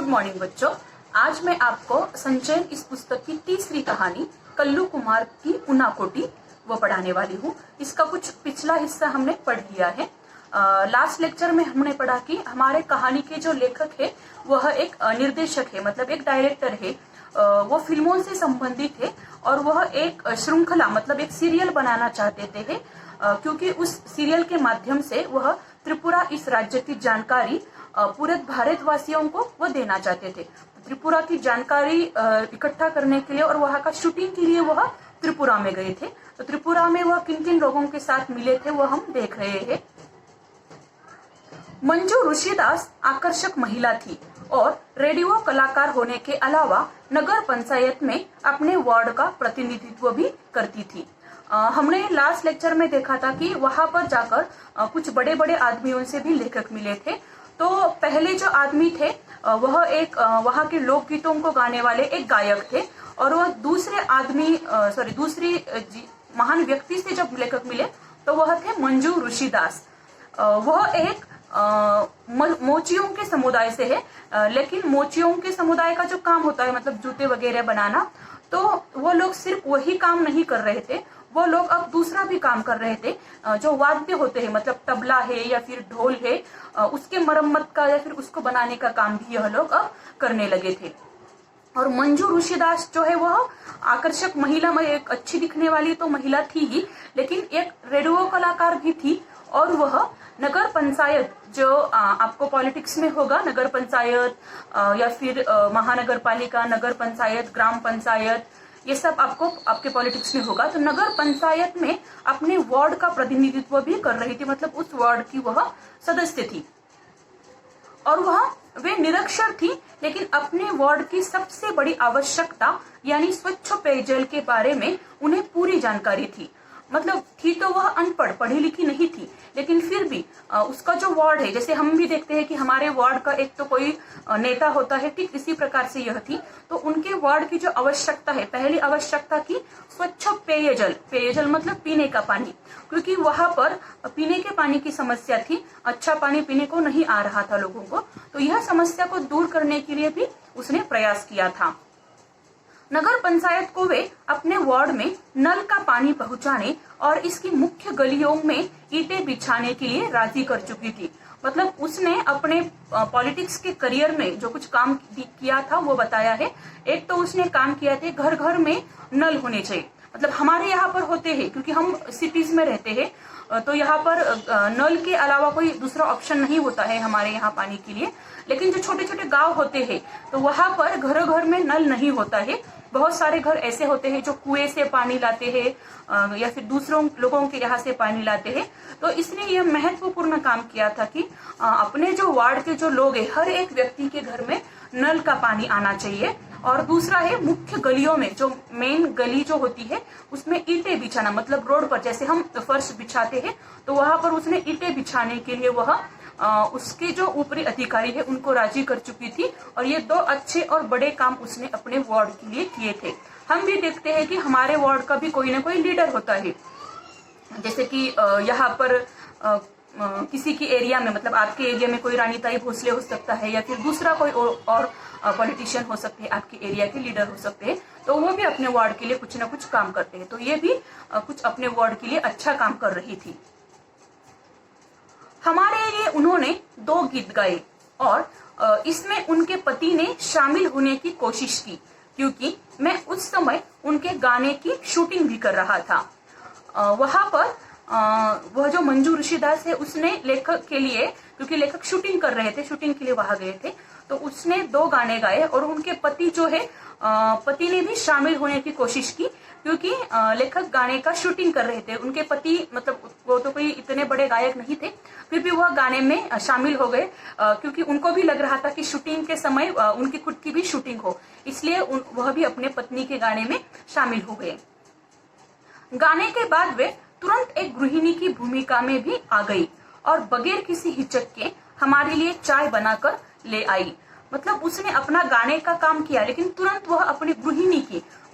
Good morning बच्चों। आज मैं आपको संचयन इस पुस्तक की तीसरी कहानी कल्लू कुमार की उनाकोटी वो पढ़ाने वाली हूँ। इसका कुछ पिछला हिस्सा हमने पढ़ लिया है। लास्ट लेक्चर में हमने पढ़ा कि हमारे कहानी के जो लेखक है वह एक निर्देशक है, मतलब एक डायरेक्टर है। वो फिल्मों से संबंधित है और वह एक श्रृंखला मतलब एक सीरियल बनाना चाहते थे, क्योंकि उस सीरियल के माध्यम से वह त्रिपुरा इस राज्य की जानकारी पूरे भारतवासियों को वो देना चाहते थे। त्रिपुरा की जानकारी इकट्ठा करने के लिए और वहाँ का शूटिंग के लिए वह त्रिपुरा में गए थे। तो त्रिपुरा में वह किन किन लोगों के साथ मिले थे वो हम देख रहे हैं। मंजू ऋषिदास आकर्षक महिला थी और रेडियो कलाकार होने के अलावा नगर पंचायत में अपने वार्ड का प्रतिनिधित्व भी करती थी। हमने लास्ट लेक्चर में देखा था कि वहां पर जाकर कुछ बड़े बड़े आदमियों से भी लेखक मिले थे। तो पहले जो आदमी थे वह एक वहां के लोकगीतों को गाने वाले एक गायक थे, और वह दूसरी महान व्यक्ति से जब लेखक मिले तो वह थे मंजू ऋषिदास। वह एक मोचियों के समुदाय से है, लेकिन मोचियों के समुदाय का जो काम होता है मतलब जूते वगैरह बनाना, तो वो लोग सिर्फ वही काम नहीं कर रहे थे, वो लोग अब दूसरा भी काम कर रहे थे। जो वाद्य होते हैं मतलब तबला है या फिर ढोल है, उसके मरम्मत का या फिर उसको बनाने का काम भी यह लोग अब करने लगे थे। और मंजू ऋषिदास जो है वह आकर्षक महिला में एक अच्छी दिखने वाली तो महिला थी ही, लेकिन एक रेडियो कलाकार भी थी। और वह नगर पंचायत जो आपको पॉलिटिक्स में होगा, नगर पंचायत या फिर महानगर पालिका, नगर पंचायत, ग्राम पंचायत, ये सब आपको आपके पॉलिटिक्स में होगा। तो नगर पंचायत में अपने वार्ड का प्रतिनिधित्व भी कर रही थी, मतलब उस वार्ड की वह सदस्य थी। और वे निरक्षर थी, लेकिन अपने वार्ड की सबसे बड़ी आवश्यकता यानी स्वच्छ पेयजल के बारे में उन्हें पूरी जानकारी थी। मतलब थी तो वह अनपढ़, पढ़ी लिखी नहीं थी, लेकिन फिर भी उसका जो वार्ड है, जैसे हम भी देखते हैं कि हमारे वार्ड का एक तो कोई नेता होता है, ठीक इसी प्रकार से यह थी। तो उनके वार्ड की जो आवश्यकता है, पहली आवश्यकता की स्वच्छ पेयजल। पेयजल मतलब पीने का पानी, क्योंकि वहां पर पीने के पानी की समस्या थी, अच्छा पानी पीने को नहीं आ रहा था लोगों को। तो यह समस्या को दूर करने के लिए भी उसने प्रयास किया था। नगर पंचायत को वे अपने वार्ड में नल का पानी पहुंचाने और इसकी मुख्य गलियों में ईंटें बिछाने के लिए राजी कर चुकी थी। मतलब उसने अपने पॉलिटिक्स के करियर में जो कुछ काम किया था वो बताया है। एक तो उसने काम किया था घर घर में नल होने चाहिए, मतलब हमारे यहाँ पर होते हैं क्योंकि हम सिटीज में रहते हैं, तो यहाँ पर नल के अलावा कोई दूसरा ऑप्शन नहीं होता है हमारे यहाँ पानी के लिए। लेकिन जो छोटे छोटे गांव होते हैं तो वहां पर घर घर में नल नहीं होता है। बहुत सारे घर ऐसे होते हैं जो कुएं से पानी लाते हैं या फिर दूसरों लोगों के यहाँ से पानी लाते हैं। तो इसने यह महत्वपूर्ण काम किया था कि अपने जो वार्ड के जो लोग हैं, हर एक व्यक्ति के घर में नल का पानी आना चाहिए। और दूसरा है मुख्य गलियों में, जो मेन गली जो होती है उसमें ईंटें बिछाना, मतलब रोड पर जैसे हम फर्श बिछाते हैं तो वहां पर उसने ईंटें बिछाने के लिए वह उसके जो ऊपरी अधिकारी है उनको राजी कर चुकी थी। और ये दो अच्छे और बड़े काम उसने अपने वार्ड के लिए किए थे। हम भी देखते हैं कि हमारे वार्ड का भी कोई ना कोई लीडर होता है, जैसे कि यहाँ पर किसी की एरिया में, मतलब आपके एरिया में कोई रानीताई भोसले हो सकता है या फिर दूसरा कोई और पॉलिटिशियन हो सकते हैं, आपके एरिया के लीडर हो सकते हैं, तो वो भी अपने वार्ड के लिए कुछ ना कुछ काम करते हैं। तो ये भी कुछ अपने वार्ड के लिए अच्छा काम कर रही थी। हमारे लिए उन्होंने 2 गीत गाए और इसमें उनके पति ने शामिल होने की कोशिश की, क्योंकि मैं उस समय उनके गाने की शूटिंग भी कर रहा था। वहां पर वह जो मंजू ऋषिदास है उसने लेखक के लिए, क्योंकि लेखक शूटिंग कर रहे थे, शूटिंग के लिए वहां गए थे, तो उसने 2 गाने गाए और उनके पति जो है पति ने भी शामिल होने की कोशिश की, क्योंकि लेखक गाने का शूटिंग कर रहे थे। उनके पति मतलब वो तो कोई इतने बड़े गायक नहीं थे, फिर भी वह गाने में शामिल हो गए, क्योंकि उनको भी लग रहा था कि शूटिंग के समय उनकी खुद की भी शूटिंग हो, इसलिए वह भी अपने पत्नी के गाने में शामिल हो गए। गाने के बाद वे तुरंत एक गृहिणी की भूमिका में भी आ गई और बगैर किसी हिचक के हमारे लिए चाय बनाकर ले आई। मतलब उसने अपना गाने का काम किया, लेकिन तुरंत वह अपनी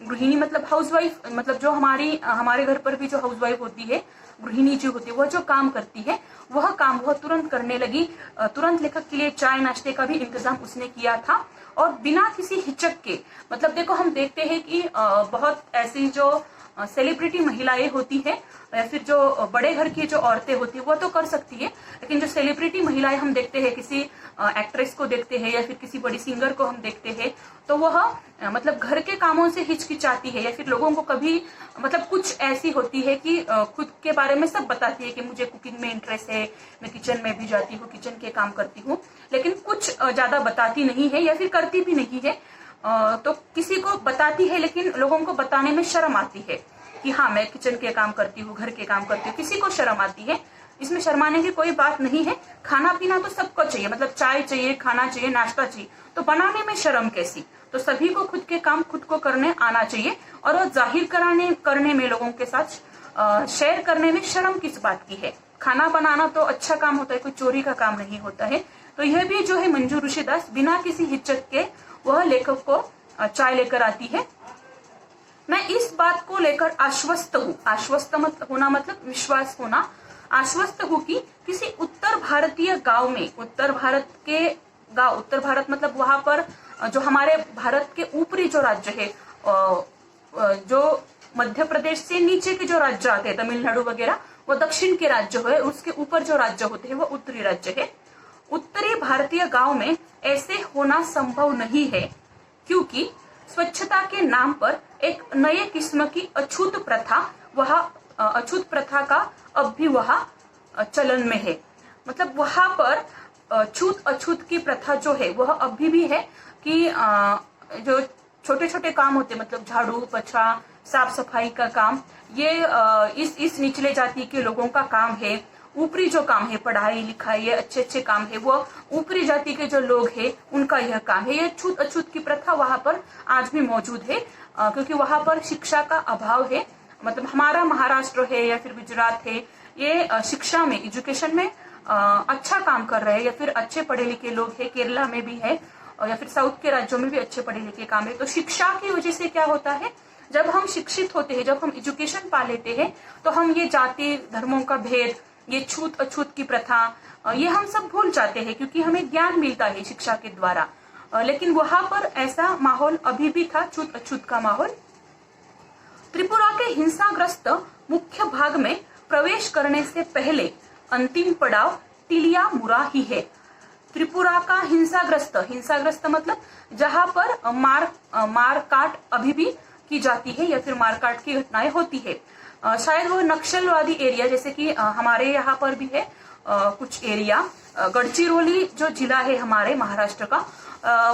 गृहिणी मतलब हाउसवाइफ, मतलब जो हमारे घर पर भी जो हाउसवाइफ होती है गृहिणी जो होती है, वह जो काम करती है वह काम वह तुरंत करने लगी। तुरंत लेखक के लिए चाय नाश्ते का भी इंतजाम उसने किया था और बिना किसी हिचक के। मतलब देखो, हम देखते हैं कि बहुत ऐसी जो सेलिब्रिटी महिलाएं होती है या फिर जो बड़े घर की जो औरतें होती है वो तो कर सकती है, लेकिन जो सेलिब्रिटी महिलाएं हम देखते हैं, किसी एक्ट्रेस को देखते हैं या फिर किसी बड़ी सिंगर को हम देखते हैं, तो वह मतलब घर के कामों से हिचकिचाती है या फिर लोगों को कभी मतलब कुछ ऐसी होती है कि खुद के बारे में सब बताती है कि मुझे कुकिंग में इंटरेस्ट है, मैं किचन में भी जाती हूँ, किचन के काम करती हूँ, लेकिन कुछ ज्यादा बताती नहीं है या फिर करती भी नहीं है। तो किसी को बताती है लेकिन लोगों को बताने में शर्म आती है कि हाँ मैं किचन के काम करती हूँ, घर के काम करती हूँ, किसी को शर्म आती है। इसमें शर्माने की कोई बात नहीं है। खाना पीना तो सबको चाहिए, मतलब चाय चाहिए, खाना चाहिए, नाश्ता चाहिए, तो बनाने में शर्म कैसी। तो सभी को खुद के काम खुद को करने आना चाहिए और वो जाहिर करने में, लोगों के साथ शेयर करने में शर्म किस बात की है। खाना बनाना तो अच्छा काम होता है, कोई चोरी का काम नहीं होता है। तो यह भी जो है मंजू ऋषिदास बिना किसी हिचक के वह लेखक को चाय लेकर आती है। मैं इस बात को लेकर आश्वस्त हूँ, आश्वस्त होना मतलब विश्वास होना, आश्वस्त हूँ कि किसी उत्तर भारतीय गांव में, उत्तर भारत मतलब वहां पर जो हमारे भारत के ऊपरी जो राज्य है, जो मध्य प्रदेश से नीचे के जो राज्य आते हैं, तमिलनाडु वगैरह, वो दक्षिण के राज्य है, उसके ऊपर जो राज्य होते हैं वो उत्तरी राज्य है। उत्तरी भारतीय गांव में ऐसे होना संभव नहीं है, क्योंकि स्वच्छता के नाम पर एक नए किस्म की अछूत प्रथा का अब भी वहाँ चलन में है। मतलब वहां पर छूत अछूत की प्रथा जो है वह अभी भी है कि जो छोटे छोटे काम होते, मतलब झाड़ू पोछा, साफ सफाई का काम, ये इस निचले जाति के लोगों का काम है। ऊपरी जो काम है, पढ़ाई लिखाई, ये अच्छे अच्छे काम है, वो ऊपरी जाति के जो लोग हैं उनका यह काम है। ये छूत अछूत की प्रथा वहां पर आज भी मौजूद है, क्योंकि वहां पर शिक्षा का अभाव है। मतलब हमारा महाराष्ट्र है या फिर गुजरात है, ये शिक्षा में, एजुकेशन में अच्छा काम कर रहे हैं या फिर अच्छे पढ़े लिखे लोग हैं। केरला में भी है या फिर साउथ के राज्यों में भी अच्छे पढ़े लिखे काम है। तो शिक्षा की वजह से क्या होता है, जब हम शिक्षित होते हैं, जब हम एजुकेशन पा लेते हैं, तो हम ये जाति धर्मों का भेद, ये छूत अछूत की प्रथा, ये हम सब भूल जाते हैं, क्योंकि हमें ज्ञान मिलता है शिक्षा के द्वारा। लेकिन वहां पर ऐसा माहौल अभी भी था, छूत अछूत का माहौल। त्रिपुरा के हिंसाग्रस्त मुख्य भाग में प्रवेश करने से पहले अंतिम पड़ाव टिलियामुरा ही है। त्रिपुरा का हिंसाग्रस्त मतलब जहां पर मार काट अभी भी की जाती है या फिर मारकाट की घटनाएं होती है। शायद वो नक्सलवादी एरिया, जैसे कि हमारे यहाँ पर भी है कुछ एरिया। गढ़चिरोली जो जिला है हमारे महाराष्ट्र का,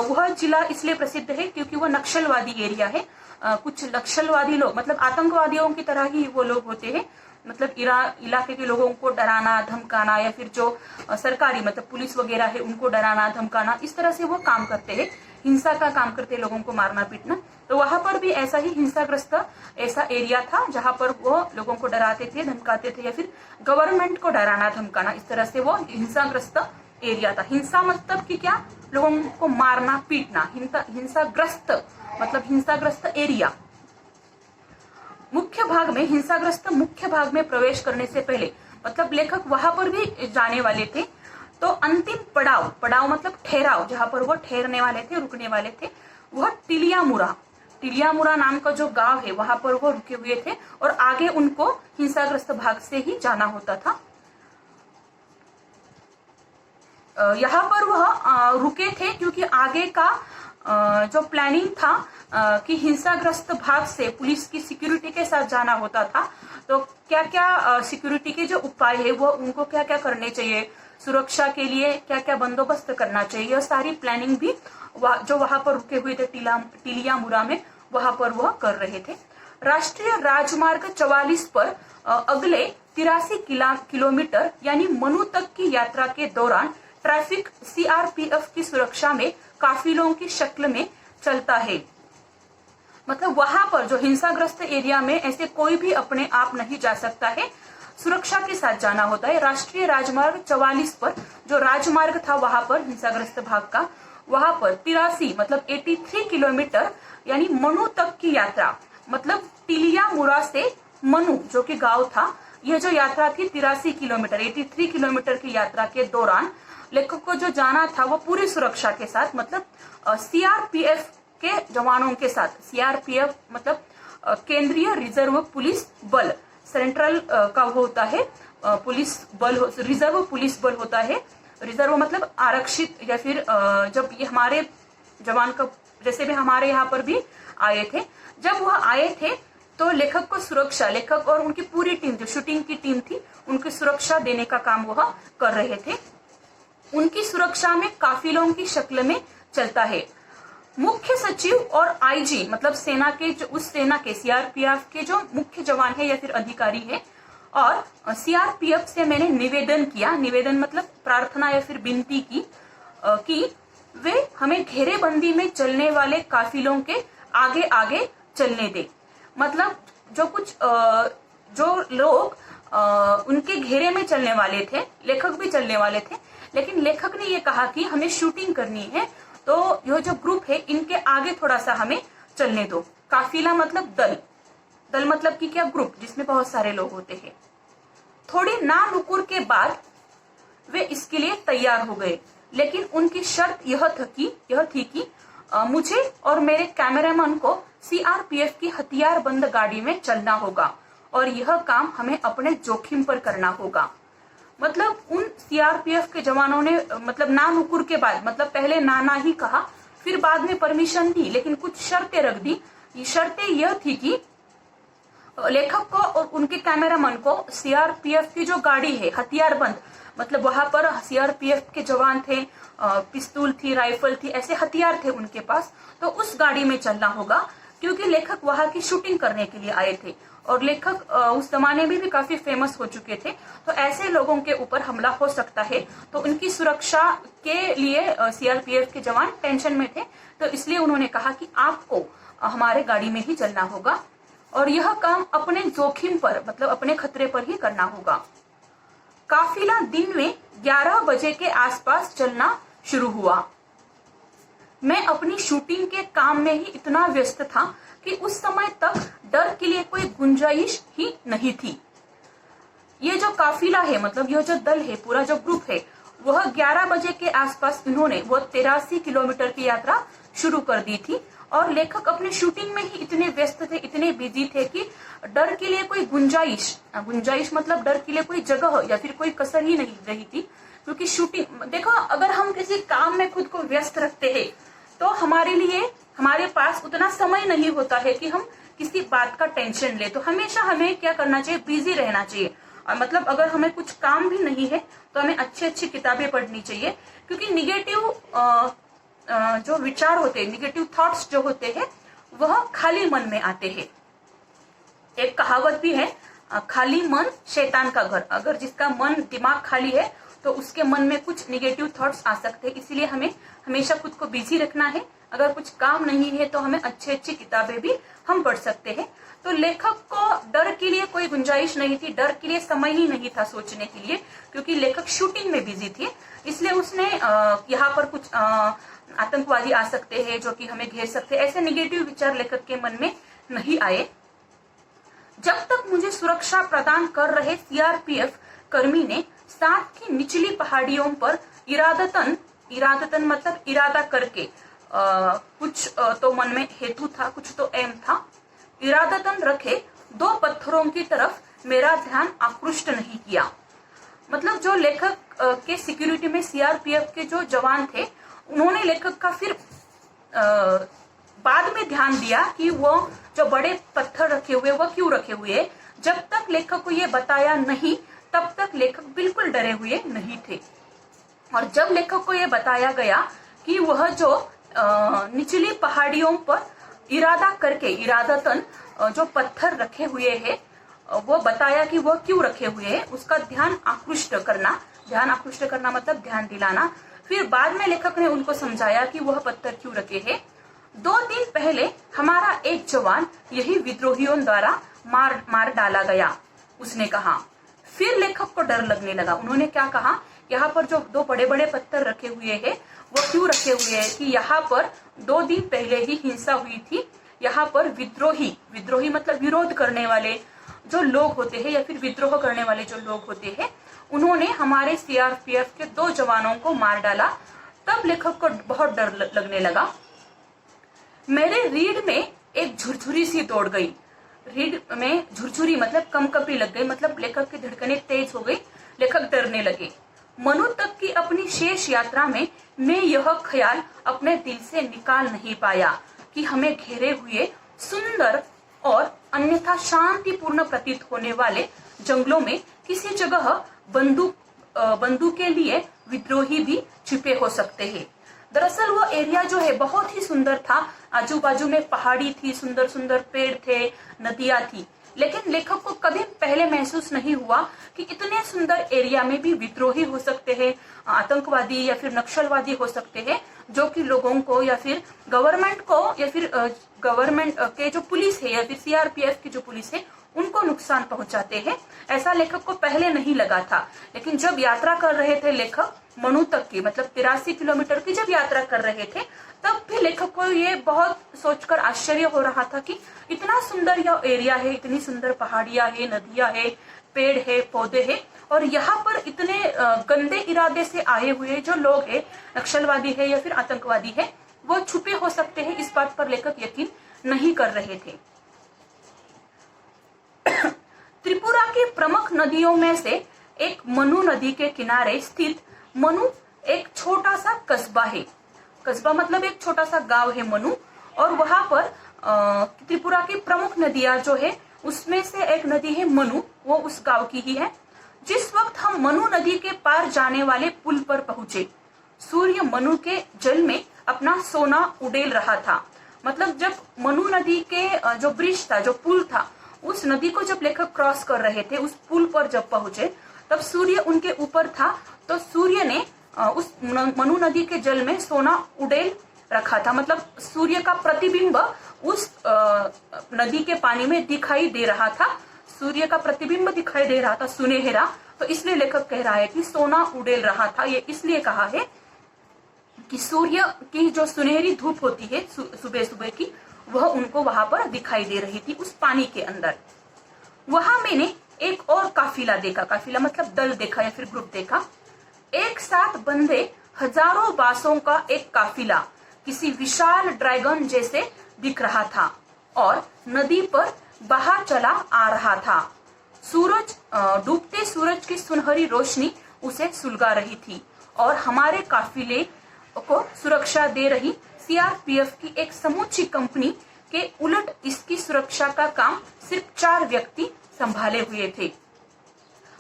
वह जिला इसलिए प्रसिद्ध है क्योंकि वह नक्सलवादी एरिया है। कुछ नक्सलवादी लोग, मतलब आतंकवादियों की तरह ही वो लोग होते हैं। मतलब इलाके के लोगों को डराना धमकाना, या फिर जो सरकारी मतलब पुलिस वगैरह है उनको डराना धमकाना, इस तरह से वो काम करते हैं, हिंसा का काम करते हैं, लोगों को मारना पीटना। तो वहां पर भी ऐसा ही हिंसाग्रस्त ऐसा एरिया था जहां पर वो लोगों को डराते थे, धमकाते थे, या फिर गवर्नमेंट को डराना धमकाना, इस तरह से वो हिंसाग्रस्त एरिया था। हिंसा मतलब कि क्या, लोगों को मारना पीटना। हिंसाग्रस्त मतलब हिंसाग्रस्त एरिया। हिंसाग्रस्त मुख्य भाग में प्रवेश करने से पहले, मतलब लेखक वहां पर भी जाने वाले थे। तो अंतिम पड़ाव मतलब ठहराव, जहां पर वो ठहरने वाले थे, रुकने वाले थे, वह टिलियामुरा नाम का जो गांव है वहां पर वो रुके हुए थे और आगे उनको हिंसाग्रस्त भाग से ही जाना होता था। यहाँ पर वह रुके थे क्योंकि आगे का जो प्लानिंग था कि हिंसाग्रस्त भाग से पुलिस की सिक्योरिटी के साथ जाना होता था। तो क्या क्या सिक्योरिटी के जो उपाय है वो उनको क्या क्या करने चाहिए, सुरक्षा के लिए क्या क्या बंदोबस्त करना चाहिए, और सारी प्लानिंग भी जो वहां पर रुके हुए थे टिलियामुरा में, वहां पर वह कर रहे थे। राष्ट्रीय राजमार्ग 44 पर अगले 83 किलोमीटर यानी मनु तक की यात्रा के दौरान ट्रैफिक सीआरपीएफ की सुरक्षा में काफिलों की शक्ल में चलता है। मतलब वहां पर जो हिंसाग्रस्त एरिया में ऐसे कोई भी अपने आप नहीं जा सकता है, सुरक्षा के साथ जाना होता है। राष्ट्रीय राजमार्ग 44 पर जो राजमार्ग था वहां पर हिंसाग्रस्त भाग का, वहां पर 83 मतलब 83 किलोमीटर यानी मनु तक की यात्रा, मतलब टिलियामुरा से मनु जो कि गांव था, यह जो यात्रा थी 83 किलोमीटर 83 किलोमीटर की यात्रा के दौरान लेखक को जो जाना था वो पूरी सुरक्षा के साथ, मतलब सीआरपीएफ के जवानों के साथ। सीआरपीएफ मतलब केंद्रीय रिजर्व पुलिस बल, सेंट्रल का वो होता है पुलिस बल, रिजर्व पुलिस बल होता है। रिजर्व मतलब आरक्षित, या फिर जब ये हमारे जवान का, जैसे भी हमारे यहाँ पर भी आए थे, जब वह आए थे तो लेखक को सुरक्षा, लेखक और उनकी पूरी टीम, जो शूटिंग की टीम थी, उनकी सुरक्षा देने का काम वह कर रहे थे। उनकी सुरक्षा में काफिलों की शक्ल में चलता है। मुख्य सचिव और आईजी मतलब सेना के जो, उस सेना के सीआरपीएफ के जो मुख्य जवान है या फिर अधिकारी है, और सीआरपीएफ से मैंने निवेदन किया, निवेदन मतलब प्रार्थना या फिर विनती की कि वे हमें घेरेबंदी में चलने वाले काफिलों के आगे आगे चलने दे। मतलब जो कुछ जो लोग उनके घेरे में चलने वाले थे, लेखक भी चलने वाले थे, लेकिन लेखक ने ये कहा कि हमें शूटिंग करनी है, तो यह जो ग्रुप है इनके आगे थोड़ा सा हमें चलने दो। काफिला मतलब दल, दल मतलब कि क्या, ग्रुप जिसमें बहुत सारे लोग होते हैं। थोड़ी नानुकुर के बाद वे इसके लिए तैयार हो गए, लेकिन उनकी शर्त यह थी कि मुझे और मेरे कैमरामैन को सीआरपीएफ की हथियारबंद गाड़ी में चलना होगा और यह काम हमें अपने जोखिम पर करना होगा। मतलब उन सीआरपीएफ के जवानों ने मतलब नानुकुर के बाद, मतलब पहले नाना ही कहा, फिर बाद में परमिशन दी, लेकिन कुछ शर्तें रख दी। ये शर्तें यह थी कि लेखक को और उनके कैमरामैन को सीआरपीएफ की जो गाड़ी है हथियारबंद, मतलब वहां पर सीआरपीएफ के जवान थे, पिस्तौल थी, राइफल थी, ऐसे हथियार थे उनके पास, तो उस गाड़ी में चलना होगा, क्योंकि लेखक वहां की शूटिंग करने के लिए आए थे और लेखक उस जमाने में भी काफी फेमस हो चुके थे, तो ऐसे लोगों के ऊपर हमला हो सकता है, तो उनकी सुरक्षा के लिए सीआरपीएफ के जवान टेंशन में थे, तो इसलिए उन्होंने कहा कि आपको हमारे गाड़ी में ही चलना होगा और यह काम अपने जोखिम पर, मतलब अपने खतरे पर ही करना होगा। काफिला दिन में 11 बजे के आसपास चलना शुरू हुआ। मैं अपनी शूटिंग के काम में ही इतना व्यस्त था कि उस समय तक डर के लिए कोई गुंजाइश ही नहीं थी। ये जो काफिला है, मतलब यह जो दल है, पूरा जो ग्रुप है, वह 11 बजे के आसपास इन्होंने वो 83 किलोमीटर की यात्रा शुरू कर दी थी और लेखक अपने शूटिंग में ही इतने व्यस्त थे, इतने बिजी थे कि डर के लिए कोई गुंजाइश मतलब डर के लिए कोई जगह या फिर कोई कसर ही नहीं रही थी, क्योंकि शूटिंग, देखो अगर हम किसी काम में खुद को व्यस्त रखते हैं तो हमारे पास उतना समय नहीं होता है कि हम किसी बात का टेंशन ले। तो हमेशा हमें क्या करना चाहिए, बिजी रहना चाहिए। और मतलब अगर हमें कुछ काम भी नहीं है तो हमें अच्छी अच्छी किताबें पढ़नी चाहिए, क्योंकि निगेटिव जो विचार होते हैं, निगेटिव थॉट्स जो होते हैं, वह खाली मन में आते हैं। एक कहावत भी है, खाली मन शैतान का घर। अगर जिसका मन दिमाग खाली है तो उसके मन में कुछ निगेटिव थॉट्स आ सकते हैं, इसीलिए हमें हमेशा खुद को बिजी रखना है। अगर कुछ काम नहीं है तो हमें अच्छी अच्छी किताबें भी हम पढ़ सकते हैं। तो लेखक को डर के लिए कोई गुंजाइश नहीं थी, डर के लिए समय ही नहीं था सोचने के लिए, क्योंकि लेखक शूटिंग में बिजी थे। इसलिए उसने यहाँ पर कुछ आतंकवादी आ सकते हैं जो कि हमें घेर सकते हैं, ऐसे निगेटिव विचार लेखक के मन में नहीं आए। जब तक मुझे सुरक्षा प्रदान कर रहे सीआरपीएफ कर्मी ने साथ की निचली पहाड़ियों पर इरादतन मतलब इरादा करके, कुछ तो मन में हेतु था, कुछ तो एम था, इरादतन रखे 2 पत्थरों की तरफ मेरा ध्यान आकृष्ट नहीं किया। मतलब जो लेखक के सिक्योरिटी में सीआरपीएफ के जो जवान थे, उन्होंने लेखक का फिर बाद में ध्यान दिया कि वो जो बड़े पत्थर रखे हुए वो क्यों रखे हुए। जब तक लेखक को ये बताया नहीं तब तक लेखक बिल्कुल डरे हुए नहीं थे, और जब लेखक को ये बताया गया कि वह जो निचली पहाड़ियों पर इरादा करके, इरादतन जो पत्थर रखे हुए हैं, वो बताया कि वह क्यों रखे हुए हैं, उसका ध्यान आकृष्ट करना मतलब ध्यान दिलाना। फिर बाद में लेखक ने उनको समझाया कि वह पत्थर क्यों रखे हैं। 2 दिन पहले हमारा एक जवान यही विद्रोहियों द्वारा मार डाला गया, उसने कहा। फिर लेखक को डर लगने लगा। उन्होंने क्या कहा, यहाँ पर जो 2 बड़े बड़े पत्थर रखे हुए हैं वो क्यों रखे हुए हैं कि यहाँ पर 2 दिन पहले ही हिंसा हुई थी। यहाँ पर विद्रोही मतलब विरोध करने वाले जो लोग होते हैं या फिर विद्रोह करने वाले जो लोग होते हैं, उन्होंने हमारे सीआरपीएफ के 2 जवानों को मार डाला। तब लेखक को बहुत डर लगने लगा। मेरे रीढ़ में एक झुरझुरी सी दौड़ गई। रीढ़ में झुरझुरी मतलब कंपकपी लग गई, मतलब लेखक की धड़कनें तेज हो गई, लेखक डरने लगे। मनु तक की अपनी शेष यात्रा में मैं यह ख्याल अपने दिल से निकाल नहीं पाया कि हमें घेरे हुए सुंदर और अन्यथा शांतिपूर्ण प्रतीत होने वाले जंगलों में किसी जगह बंदूक के लिए विद्रोही भी छिपे हो सकते हैं। दरअसल वो एरिया जो है बहुत ही सुंदर था। आजू बाजू में पहाड़ी थी, सुंदर सुंदर पेड़ थे, नदियां थी, लेकिन लेखक को कभी पहले महसूस नहीं हुआ कि इतने सुंदर एरिया में भी विद्रोही हो सकते हैं, आतंकवादी या फिर नक्सलवादी हो सकते हैं, जो कि लोगों को या फिर गवर्नमेंट को या फिर गवर्नमेंट के जो पुलिस है या फिर सीआरपीएफ की जो पुलिस है उनको नुकसान पहुंचाते हैं। ऐसा लेखक को पहले नहीं लगा था, लेकिन जब यात्रा कर रहे थे लेखक मनु तक की, मतलब 83 किलोमीटर की जब यात्रा कर रहे थे, तब भी लेखक को ये बहुत सोचकर आश्चर्य हो रहा था कि इतना सुंदर यह एरिया है, इतनी सुंदर पहाड़ियां है, नदियां है, पेड़ है, पौधे है, और यहाँ पर इतने गंदे इरादे से आए हुए जो लोग है, नक्सलवादी है या फिर आतंकवादी है, वो छुपे हो सकते हैं। इस बात पर लेखक यकीन नहीं कर रहे थे। त्रिपुरा की प्रमुख नदियों में से एक मनु नदी के किनारे स्थित मनु एक छोटा सा कस्बा है। कस्बा मतलब एक छोटा सा गांव है मनु, और वहां पर त्रिपुरा की प्रमुख नदियां जो है उसमें से एक नदी है मनु, वो उस गांव की ही है। जिस वक्त हम मनु नदी के पार जाने वाले पुल पर पहुंचे, सूर्य मनु के जल में अपना सोना उड़ेल रहा था। मतलब जब मनु नदी के जो ब्रिज था, जो पुल था, उस नदी को जब लेखक क्रॉस कर रहे थे, उस पुल पर जब पहुंचे, तब सूर्य उनके ऊपर था। तो सूर्य ने उस मनु नदी के जल में सोना उड़ेल रखा था, मतलब सूर्य का प्रतिबिंब उस नदी के पानी में दिखाई दे रहा था। सूर्य का प्रतिबिंब दिखाई दे रहा था सुनहरा, तो इसलिए लेखक कह रहा है कि सोना उड़ेल रहा था। ये इसलिए कहा है कि सूर्य की जो सुनहरी धूप होती है सुबह सुबह की, वह उनको वहां पर दिखाई दे रही थी उस पानी के अंदर। वहां मैंने एक और काफिला देखा, काफिला मतलब दल देखा या फिर ग्रुप देखा। एक साथ बंधे हजारों बांसों का एक काफिला किसी विशाल ड्रैगन जैसे दिख रहा था और नदी पर बहा चला आ रहा था। सूरज डूबते सूरज की सुनहरी रोशनी उसे सुलगा रही थी और हमारे काफिले को सुरक्षा दे रही सीआरपीएफ की एक समूची कंपनी के उलट इसकी सुरक्षा का काम सिर्फ 4 व्यक्ति संभाले हुए थे।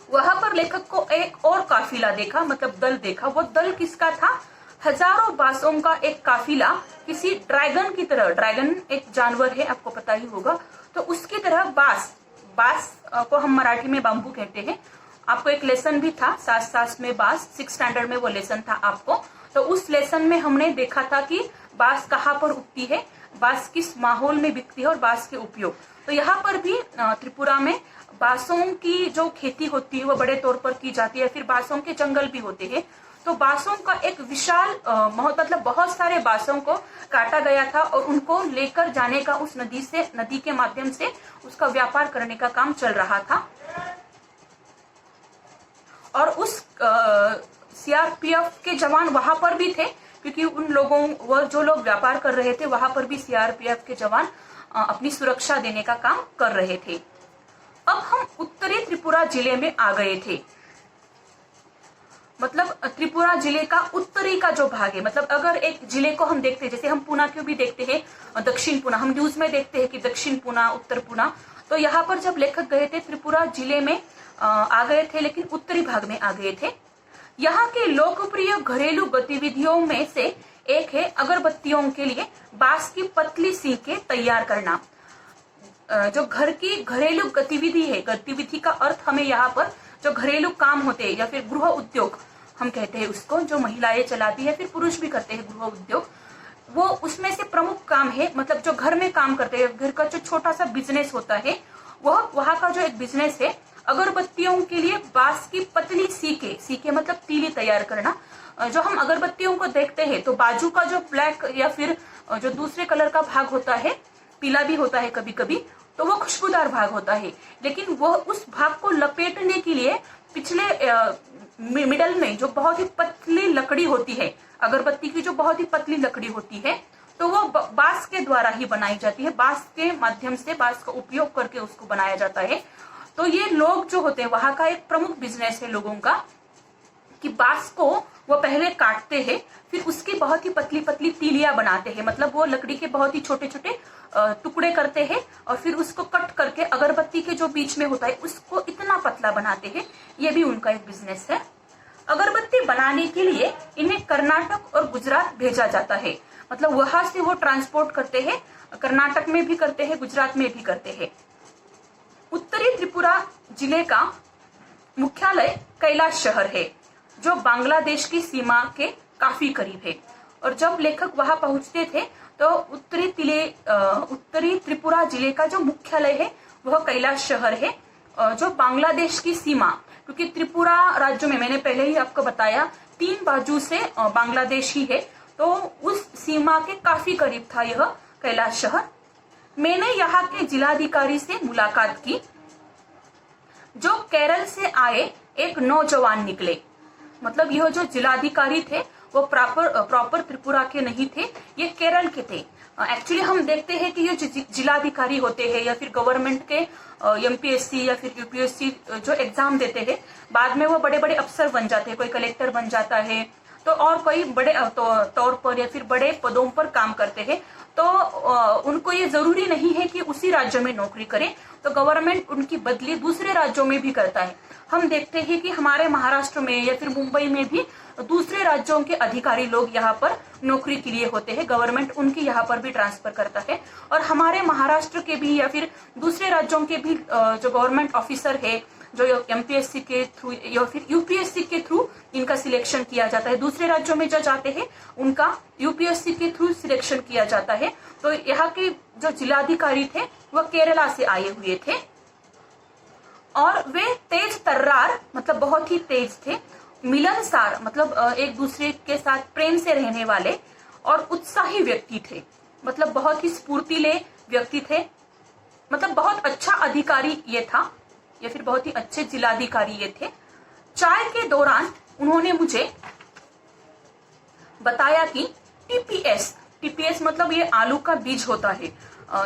वहां पर लेखक को एक और काफिला देखा, मतलब दल देखा। वो दल किसका था? हजारों बांसों का एक काफिला किसी ड्रैगन की तरह, ड्रैगन एक जानवर है, आपको पता ही होगा, तो उसकी तरह बांस को हम मराठी में बाम्बू कहते हैं। आपको एक लेसन भी था, सास में बांस, 6 स्टैंडर्ड में वो लेसन था आपको। तो उस लेसन में हमने देखा था कि बांस कहाँ पर उगती है, बांस किस माहौल में बिकती है और बांस के उपयोग। तो यहाँ पर भी त्रिपुरा में बांसों की जो खेती होती है वो बड़े तौर पर की जाती है, फिर बांसों के जंगल भी होते हैं। तो बांसों का एक विशाल मतलब बहुत सारे बांसों को काटा गया था और उनको लेकर जाने का उस नदी के माध्यम से उसका व्यापार करने का काम चल रहा था। और उस सीआरपीएफ के जवान वहां पर भी थे, क्योंकि उन लोगों वो जो लोग व्यापार कर रहे थे वहां पर भी सीआरपीएफ के जवान अपनी सुरक्षा देने का काम कर रहे थे। अब हम उत्तरी त्रिपुरा जिले में आ गए थे। मतलब त्रिपुरा जिले का उत्तरी का जो भाग है, मतलब अगर एक जिले को हम देखते हैं, जैसे हम पुना क्यों भी देखते हैं दक्षिण पुना, हम न्यूज में देखते हैं कि दक्षिण पुना, उत्तर पुना, तो यहाँ पर जब लेखक गए थे त्रिपुरा जिले में आ गए थे, लेकिन उत्तरी भाग में आ गए थे। यहाँ के लोकप्रिय घरेलू गतिविधियों में से एक है अगरबत्तियों के लिए बांस की पतली सीकें तैयार करना। जो घर की घरेलू गतिविधि है, गतिविधि का अर्थ हमें यहाँ पर जो घरेलू काम होते हैं या फिर गृह उद्योग हम कहते हैं उसको, जो महिलाएं चलाती है, फिर पुरुष भी करते हैं गृह उद्योग, वो उसमें से प्रमुख काम है। मतलब जो घर में काम करते हैं, घर का जो छोटा सा बिजनेस होता है, वह वहां का जो एक बिजनेस है अगरबत्तियों के लिए बांस की पतली सीके मतलब तीली तैयार करना। जो हम अगरबत्तियों को देखते हैं तो बाजू का जो ब्लैक या फिर जो दूसरे कलर का भाग होता है, पीला भी होता है कभी कभी, तो वो खुशबूदार भाग होता है, लेकिन वह उस भाग को लपेटने के लिए पिछले मिडल में जो बहुत ही पतली लकड़ी होती है, अगरबत्ती की जो बहुत ही पतली लकड़ी होती है, तो वो बांस के द्वारा ही बनाई जाती है। बांस के माध्यम से, बांस का उपयोग करके उसको बनाया जाता है। तो ये लोग जो होते हैं, वहां का एक प्रमुख बिजनेस है लोगों का कि बांस को वो पहले काटते हैं, फिर उसकी बहुत ही पतली पतली तीलियां बनाते हैं, मतलब वो लकड़ी के बहुत ही छोटे छोटे टुकड़े करते हैं और फिर उसको कट करके अगरबत्ती के जो बीच में होता है उसको इतना पतला बनाते हैं। ये भी उनका एक बिजनेस है। अगरबत्ती बनाने के लिए इन्हें कर्नाटक और गुजरात भेजा जाता है, मतलब वहां से वो ट्रांसपोर्ट करते हैं, कर्नाटक में भी करते हैं, गुजरात में भी करते हैं। उत्तरी त्रिपुरा जिले का मुख्यालय कैलाश शहर है, जो बांग्लादेश की सीमा के काफी करीब है। और जब लेखक वहां पहुंचते थे तो उत्तरी त्रिपुरा जिले का जो मुख्यालय है वह कैलाश शहर है, जो बांग्लादेश की सीमा, क्योंकि त्रिपुरा राज्य में मैंने पहले ही आपको बताया 3 बाजू से बांग्लादेश ही है, तो उस सीमा के काफी करीब था यह कैलाश शहर। मैंने यहाँ के जिलाधिकारी से मुलाकात की, जो केरल से आए एक नौजवान निकले। मतलब यह जो जिलाधिकारी थे वो प्रॉपर त्रिपुरा के नहीं थे, ये केरल के थे। एक्चुअली हम देखते हैं कि ये जिलाधिकारी होते हैं या फिर गवर्नमेंट के एमपीएससी या फिर यूपीएससी जो एग्जाम देते हैं, बाद में वो बड़े बड़े अफसर बन जाते हैं, कोई कलेक्टर बन जाता है, तो और कोई बड़े तौर पर या फिर बड़े पदों पर काम करते हैं। तो उनको ये जरूरी नहीं है कि उसी राज्य में नौकरी करें, तो गवर्नमेंट उनकी बदली दूसरे राज्यों में भी करता है। हम देखते हैं कि हमारे महाराष्ट्र में या फिर मुंबई में भी दूसरे राज्यों के अधिकारी लोग यहाँ पर नौकरी के लिए होते हैं, गवर्नमेंट उनकी यहाँ पर भी ट्रांसफर करता है। और हमारे महाराष्ट्र के भी या फिर दूसरे राज्यों के भी जो गवर्नमेंट ऑफिसर है, जो एमपीएससी के थ्रू या फिर यूपीएससी के थ्रू इनका सिलेक्शन किया जाता है, दूसरे राज्यों में जो जाते हैं उनका यूपीएससी के थ्रू सिलेक्शन किया जाता है। तो यहाँ के जो जिलाधिकारी थे वह केरला से आए हुए थे और वे तेज तर्रार, मतलब बहुत ही तेज थे, मिलनसार, मतलब एक दूसरे के साथ प्रेम से रहने वाले और उत्साही व्यक्ति थे, मतलब बहुत ही स्फूर्तिले व्यक्ति थे, मतलब बहुत अच्छा अधिकारी ये था या फिर बहुत ही अच्छे जिलाधिकारी ये थे। चाय के दौरान उन्होंने मुझे बताया कि टीपीएस मतलब ये आलू का बीज होता है।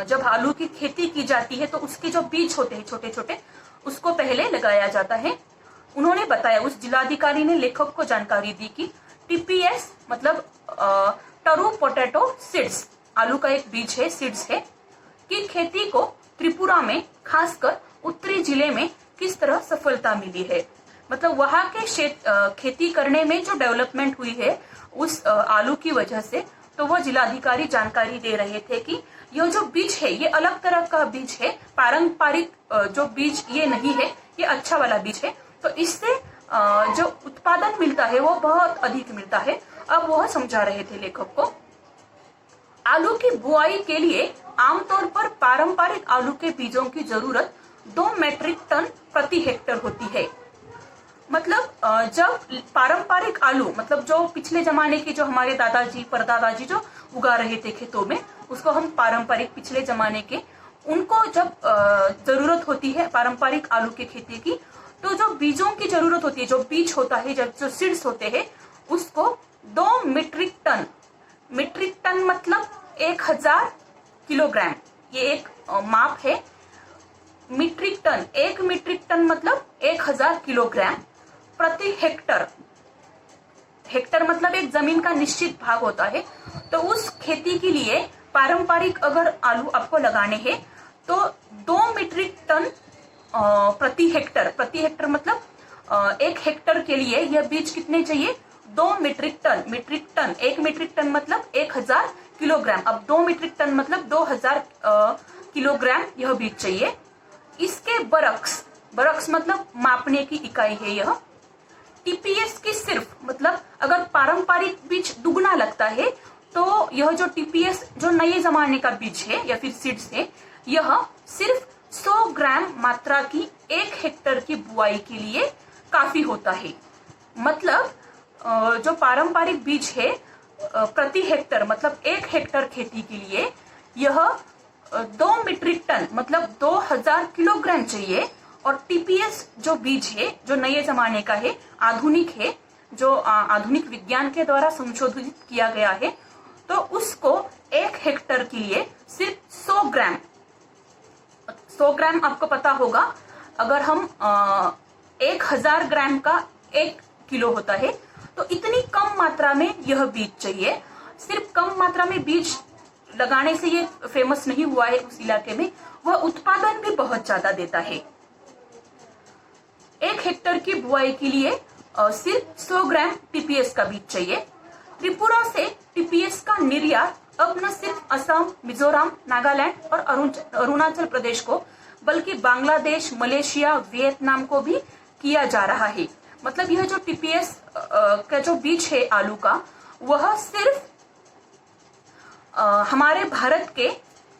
जब आलू की खेती की जाती है तो उसके जो बीज होते हैं छोटे छोटे, उसको पहले लगाया जाता है। उन्होंने बताया, उस जिलाधिकारी ने लेखक को जानकारी दी कि टीपीएस मतलब टरू पोटैटो सीड्स, आलू का एक बीज है, सीड्स है, की खेती को त्रिपुरा में खासकर उत्तरी जिले में किस तरह सफलता मिली है। मतलब वहां के खेती करने में जो डेवलपमेंट हुई है उस आलू की वजह से, तो वो जिलाधिकारी जानकारी दे रहे थे कि यह जो बीज है ये अलग तरह का बीज है, पारंपरिक जो बीज ये नहीं है, ये अच्छा वाला बीज है, तो इससे जो उत्पादन मिलता है वो बहुत अधिक मिलता है। अब वह समझा रहे थे लेखक को। आलू की बुआई के लिए आमतौर पर पारंपरिक आलू के बीजों की जरूरत 2 मीट्रिक टन प्रति हेक्टेयर होती है। मतलब जब पारंपरिक आलू, मतलब जो पिछले जमाने के जो हमारे दादाजी परदादाजी जो उगा रहे थे खेतों में, उसको हम पारंपरिक पिछले जमाने के, उनको जब जरूरत होती है पारंपरिक आलू की खेती की, तो जो बीजों की जरूरत होती है, जो बीज होता है, जो सीड्स होते हैं, उसको 2 मीट्रिक टन मतलब 1000 किलोग्राम, ये एक माप है। मीट्रिक टन, 1 मीट्रिक टन मतलब 1000 किलोग्राम प्रति हेक्टर। हेक्टर मतलब एक जमीन का निश्चित भाग होता है। तो उस खेती के लिए पारंपरिक अगर आलू आपको लगाने हैं तो 2 मीट्रिक टन प्रति हेक्टर मतलब 1 हेक्टर के लिए यह बीज कितने चाहिए? 2 मीट्रिक टन। 1 मीट्रिक टन मतलब 1000 किलोग्राम। अब 2 मीट्रिक टन मतलब 2000 किलोग्राम यह बीज चाहिए। इसके बरक्स मतलब मापने की इकाई है यह। टीपीएस की सिर्फ, मतलब अगर पारंपरिक बीज दुगना लगता है तो यह जो टीपीएस जो नए जमाने का बीज है या फिर सीड्स है, यह सिर्फ 100 ग्राम मात्रा की 1 हेक्टर की बुआई के लिए काफी होता है। मतलब जो पारंपरिक बीज है प्रति हेक्टर मतलब 1 हेक्टर खेती के लिए यह 2 मीट्रिक टन मतलब 2000 किलोग्राम चाहिए। और टीपीएस जो बीज है, जो नए जमाने का है, आधुनिक है, जो आधुनिक विज्ञान के द्वारा संशोधित किया गया है, तो उसको 1 हेक्टर के लिए सिर्फ 100 ग्राम, 100 ग्राम आपको पता होगा, अगर हम 1000 ग्राम का 1 किलो होता है, तो इतनी कम मात्रा में यह बीज चाहिए। सिर्फ कम मात्रा में बीज लगाने से ये फेमस नहीं हुआ है उस इलाके में, वह उत्पादन भी बहुत ज्यादा देता है। 1 हेक्टर की बुआई के लिए सिर्फ 100 ग्राम टीपीएस का बीज चाहिए। त्रिपुरा से टीपीएस का निर्यात अब न सिर्फ असम, मिजोरम, नागालैंड और अरुणाचल प्रदेश को, बल्कि बांग्लादेश, मलेशिया, वियतनाम को भी किया जा रहा है। मतलब यह जो टीपीएस का जो बीज है आलू का, वह सिर्फ हमारे भारत के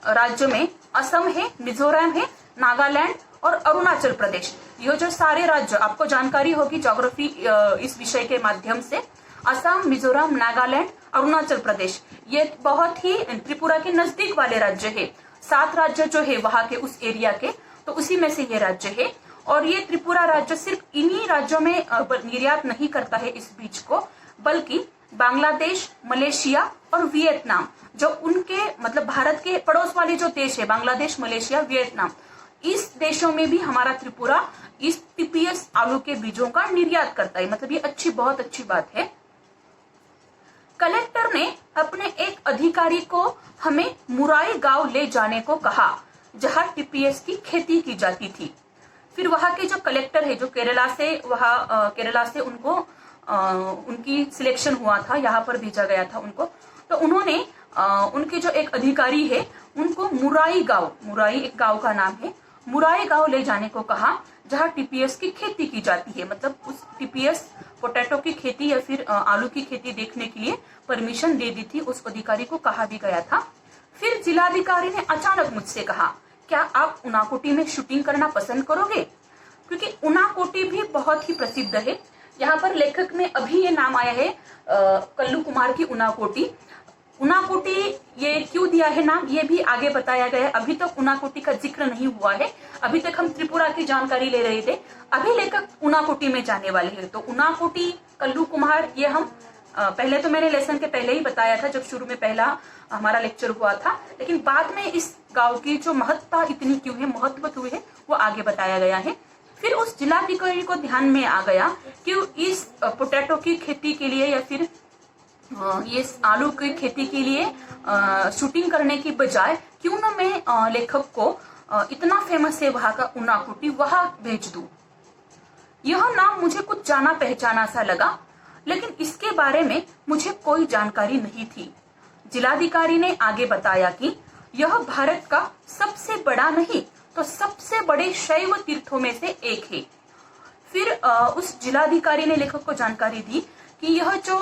राज्यों में असम है, मिजोरम है, नागालैंड और अरुणाचल प्रदेश, यह जो सारे राज्य आपको जानकारी होगी ज्योग्राफी इस विषय के माध्यम से, असम, मिजोरम, नागालैंड, अरुणाचल प्रदेश, ये बहुत ही त्रिपुरा के नजदीक वाले राज्य है। 7 राज्य जो है वहां के उस एरिया के, तो उसी में से ये राज्य है। और ये त्रिपुरा राज्य सिर्फ इन्हीं राज्यों में निर्यात नहीं करता है इस बीज को, बल्कि बांग्लादेश, मलेशिया और वियतनाम, जो उनके मतलब भारत के पड़ोस वाले जो देश है, बांग्लादेश, मलेशिया, वियतनाम, इस देशों में भी हमारा त्रिपुरा इस टीपीएस आलू के बीजों का निर्यात करता है। मतलब ये बहुत अच्छी बात है। कलेक्टर ने अपने एक अधिकारी को हमें मुराई गांव ले जाने को कहा, जहां टीपीएस की खेती की जाती थी। फिर वहां के जो कलेक्टर है, जो केरला से उनको उनकी सिलेक्शन हुआ था, यहाँ पर भेजा गया था उनको, तो उन्होंने उनके जो एक अधिकारी है उनको मुराई एक गांव का नाम है, मुराई गांव ले जाने को कहा, जहां टीपीएस की खेती की जाती है। मतलब उस टीपीएस पोटैटो की खेती या फिर आलू की खेती देखने के लिए परमिशन दे दी थी, उस अधिकारी को कहा भी गया था। फिर जिलाधिकारी ने अचानक मुझसे कहा, क्या आप उनाकोटी में शूटिंग करना पसंद करोगे? क्योंकि उनाकोटी भी बहुत ही प्रसिद्ध है। यहाँ पर लेखक में अभी ये नाम आया है कल्लू कुमार की उनाकोटी। उनाकोटी ये क्यों दिया है नाम, ये भी आगे बताया गया है। अभी तक उनाकोटी का जिक्र नहीं हुआ है, अभी तक हम त्रिपुरा की जानकारी ले रहे थे, अभी लेखक उनाकोटी में जाने वाले हैं। तो उनाकोटी, कल्लू कुमार, ये हम पहले तो मैंने लेसन के पहले ही बताया था, जब शुरू में पहला हमारा लेक्चर हुआ था, लेकिन बाद में इस गांव की जो महत्ता इतनी क्यों है, महत्व क्यों है, वो आगे बताया गया है। फिर उस जिलाधिकारी को ध्यान में आ गया कि इस पोटैटो की खेती के लिए या फिर ये आलू की खेती के लिए शूटिंग करने की बजाय क्यों ना मैं लेखक को इतना फेमस है वहां का उनाकोटी, वहां भेज दूं। यह नाम मुझे कुछ जाना पहचाना सा लगा, लेकिन इसके बारे में मुझे कोई जानकारी नहीं थी। जिलाधिकारी ने आगे बताया कि यह भारत का सबसे बड़ा नहीं तो सबसे बड़े शैव तीर्थों में से एक है। फिर उस जिलाधिकारी ने लेखक को जानकारी दी कि यह जो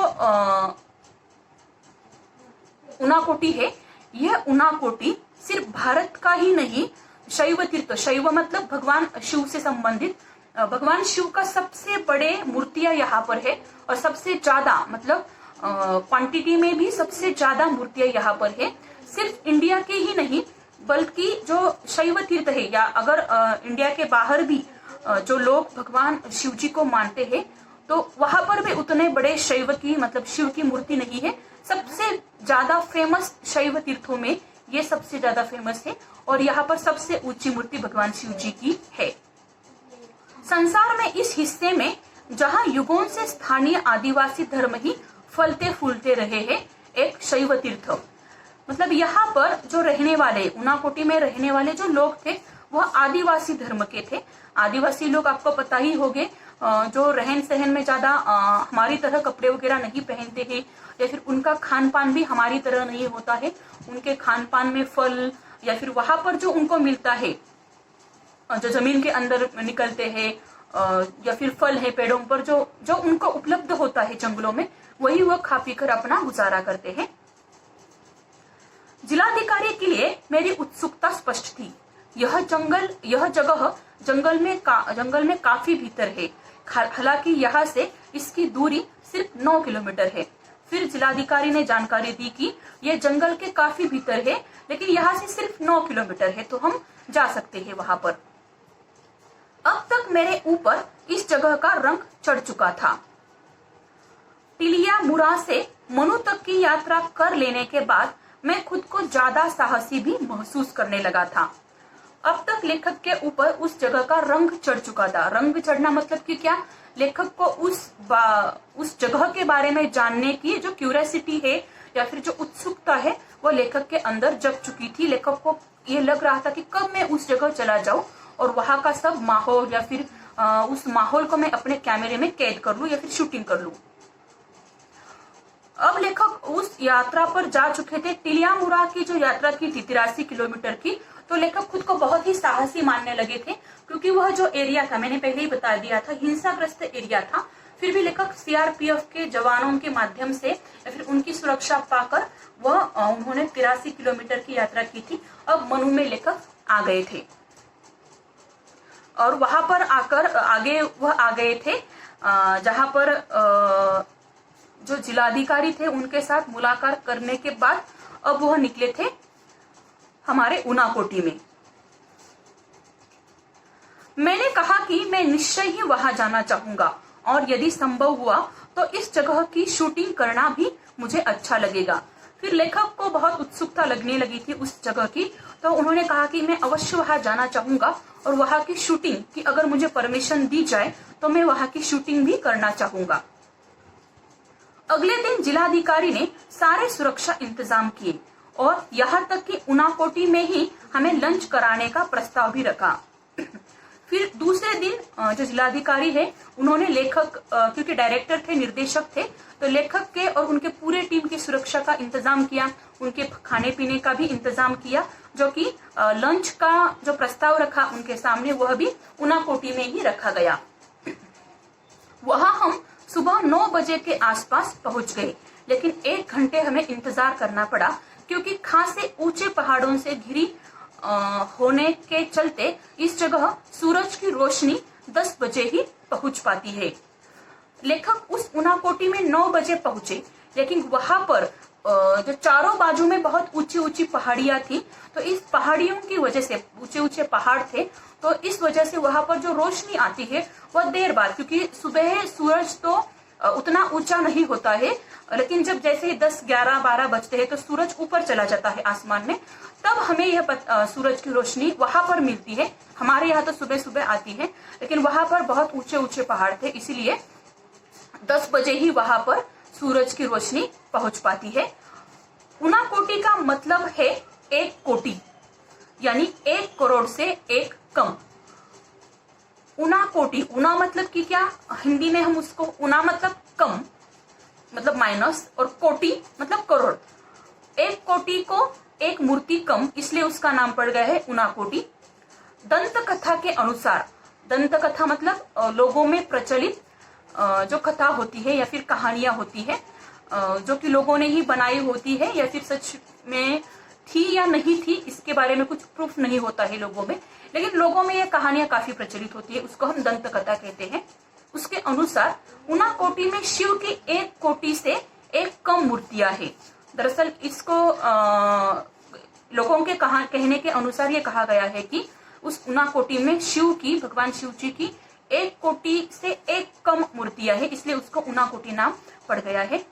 उनाकोटी है, यह उनाकोटी सिर्फ भारत का ही नहीं, शैव तीर्थ, शैव मतलब भगवान शिव से संबंधित, भगवान शिव का सबसे बड़े मूर्तियां यहाँ पर है, और सबसे ज्यादा मतलब क्वांटिटी में भी सबसे ज्यादा मूर्तियां यहाँ पर है। सिर्फ इंडिया के ही नहीं, बल्कि जो शैव तीर्थ है, या अगर इंडिया के बाहर भी जो लोग भगवान शिव जी को मानते हैं, तो वहां पर भी उतने बड़े शैव की मतलब शिव की मूर्ति नहीं है। सबसे ज्यादा फेमस शैव तीर्थों में ये सबसे ज्यादा फेमस है, और यहाँ पर सबसे ऊंची मूर्ति भगवान शिव जी की है। संसार में इस हिस्से में जहाँ युगों से स्थानीय आदिवासी धर्म ही फलते फूलते रहे हैं, एक शैव तीर्थ, मतलब यहाँ पर जो रहने वाले, उनाकोटी में रहने वाले जो लोग थे, वह आदिवासी धर्म के थे। आदिवासी लोग आपको पता ही होंगे, जो रहन सहन में ज्यादा हमारी तरह कपड़े वगैरह नहीं पहनते हैं, या फिर उनका खान पान भी हमारी तरह नहीं होता है। उनके खान पान में फल या फिर वहां पर जो उनको मिलता है, जो जमीन के अंदर निकलते हैं, या फिर फल है पेड़ों पर जो उनको उपलब्ध होता है जंगलों में, वही वह खा पी कर अपना गुजारा करते हैं। जिलाधिकारी के लिए मेरी उत्सुकता स्पष्ट थी। यह जगह जंगल में काफी भीतर है, हालांकि यहाँ से इसकी दूरी सिर्फ 9 किलोमीटर है। फिर जिलाधिकारी ने जानकारी दी कि यह जंगल के काफी भीतर है, लेकिन यहाँ से सिर्फ 9 किलोमीटर है, तो हम जा सकते हैं वहां पर। अब तक मेरे ऊपर इस जगह का रंग चढ़ चुका था। टिलियामुरा से मनु तक की यात्रा कर लेने के बाद मैं खुद को ज्यादा साहसी भी महसूस करने लगा था। अब तक लेखक के ऊपर उस जगह का रंग चढ़ चुका था। रंग चढ़ना मतलब कि क्या, लेखक को उस जगह के बारे में जानने की जो क्यूरियोसिटी है या फिर जो उत्सुकता है वो लेखक के अंदर जग चुकी थी। लेखक को ये लग रहा था कि कब मैं उस जगह चला जाऊं और वहां का सब माहौल या फिर उस माहौल को मैं अपने कैमरे में कैद कर लूं या फिर शूटिंग कर लूं। अब लेखक उस यात्रा पर जा चुके थे। टिलियामुरा की जो यात्रा की थी 83 किलोमीटर की, तो लेखक खुद को बहुत ही साहसी मानने लगे थे, क्योंकि वह जो एरिया था, मैंने पहले ही बता दिया था, हिंसाग्रस्त एरिया था। फिर भी लेखक सीआरपीएफ के जवानों के माध्यम से या फिर उनकी सुरक्षा पाकर उन्होंने 83 किलोमीटर की यात्रा की थी। अब मनु में लेखक आ गए थे और वहां पर आकर आगे वह आ गए थे जहां पर जो जिलाधिकारी थे उनके साथ मुलाकात करने के बाद अब वह निकले थे हमारे उनाकोटी में। मैंने कहा कि मैं निश्चय ही वहां जाना चाहूंगा और यदि संभव हुआ तो इस जगह की शूटिंग करना भी मुझे अच्छा लगेगा। फिर लेखक को बहुत उत्सुकता लगने लगी थी उस जगह की, तो उन्होंने कहा कि मैं अवश्य वहां जाना चाहूंगा और वहां की शूटिंग की अगर मुझे परमिशन दी जाए तो मैं वहां की शूटिंग भी करना चाहूंगा। अगले दिन जिलाधिकारी ने सारे सुरक्षा इंतजाम किए और यहाँ तक कि उनाकोटी में ही हमें लंच कराने का प्रस्ताव भी रखा। फिर दूसरे दिन जो जिलाधिकारी है उन्होंने लेखक, क्योंकि डायरेक्टर थे, निर्देशक थे, तो लेखक के और उनके पूरे टीम की सुरक्षा का इंतजाम किया, उनके खाने पीने का भी इंतजाम किया, जो कि लंच का जो प्रस्ताव रखा उनके सामने वह भी उनाकोटी में ही रखा गया। वहां हम सुबह 9 बजे के आसपास पहुंच गए, लेकिन 1 घंटे हमें इंतजार करना पड़ा, क्योंकि खासे ऊंचे पहाड़ों से घिरी होने के चलते इस जगह सूरज की रोशनी 10 बजे ही पहुंच पाती है। लेखक उस उनाकोटी में 9 बजे पहुंचे, लेकिन वहां पर जो चारों बाजू में बहुत ऊंची ऊंची पहाड़ियां थी, तो इस पहाड़ियों की वजह से, ऊंचे ऊंचे पहाड़ थे, तो इस वजह से वहां पर जो रोशनी आती है वह देर बाद, क्योंकि सुबह सूरज तो उतना ऊंचा नहीं होता है, लेकिन जब जैसे 10, 11, 12 बजते हैं तो सूरज ऊपर चला जाता है आसमान में, तब हमें यह सूरज की रोशनी वहां पर मिलती है। हमारे यहाँ तो सुबह सुबह आती है, लेकिन वहां पर बहुत ऊंचे ऊंचे पहाड़ थे, इसीलिए 10 बजे ही वहां पर सूरज की रोशनी पहुंच पाती है। उनाकोटी का मतलब है 1 कोटि, यानी 1 करोड़ से 1 कम। उनाकोटी, उना मतलब कि क्या, हिंदी में हम उसको, उना मतलब कम, मतलब माइनस, और कोटि मतलब करोड़। 1 कोटि को 1 मूर्ति कम, इसलिए उसका नाम पड़ गया है उनाकोटी। दंत कथा के अनुसार, दंत कथा मतलब लोगों में प्रचलित जो कथा होती है या फिर कहानियां होती है, जो कि लोगों ने ही बनाई होती है या फिर सच में थी या नहीं थी, इसके बारे में कुछ प्रूफ नहीं होता है लोगों में, लेकिन लोगों में ये कहानियां काफी प्रचलित होती है, उसको हम दंत कथा कहते हैं। उसके अनुसार उनाकोटी में शिव की 1 कोटि से 1 कम मूर्तियां हैं। दरअसल इसको लोगों के कहने के अनुसार ये कहा गया है कि उस उनाकोटी में शिव की, भगवान शिव जी की 1 कोटि से 1 कम मूर्तियां हैं, इसलिए उसको उनाकोटी नाम पड़ गया है।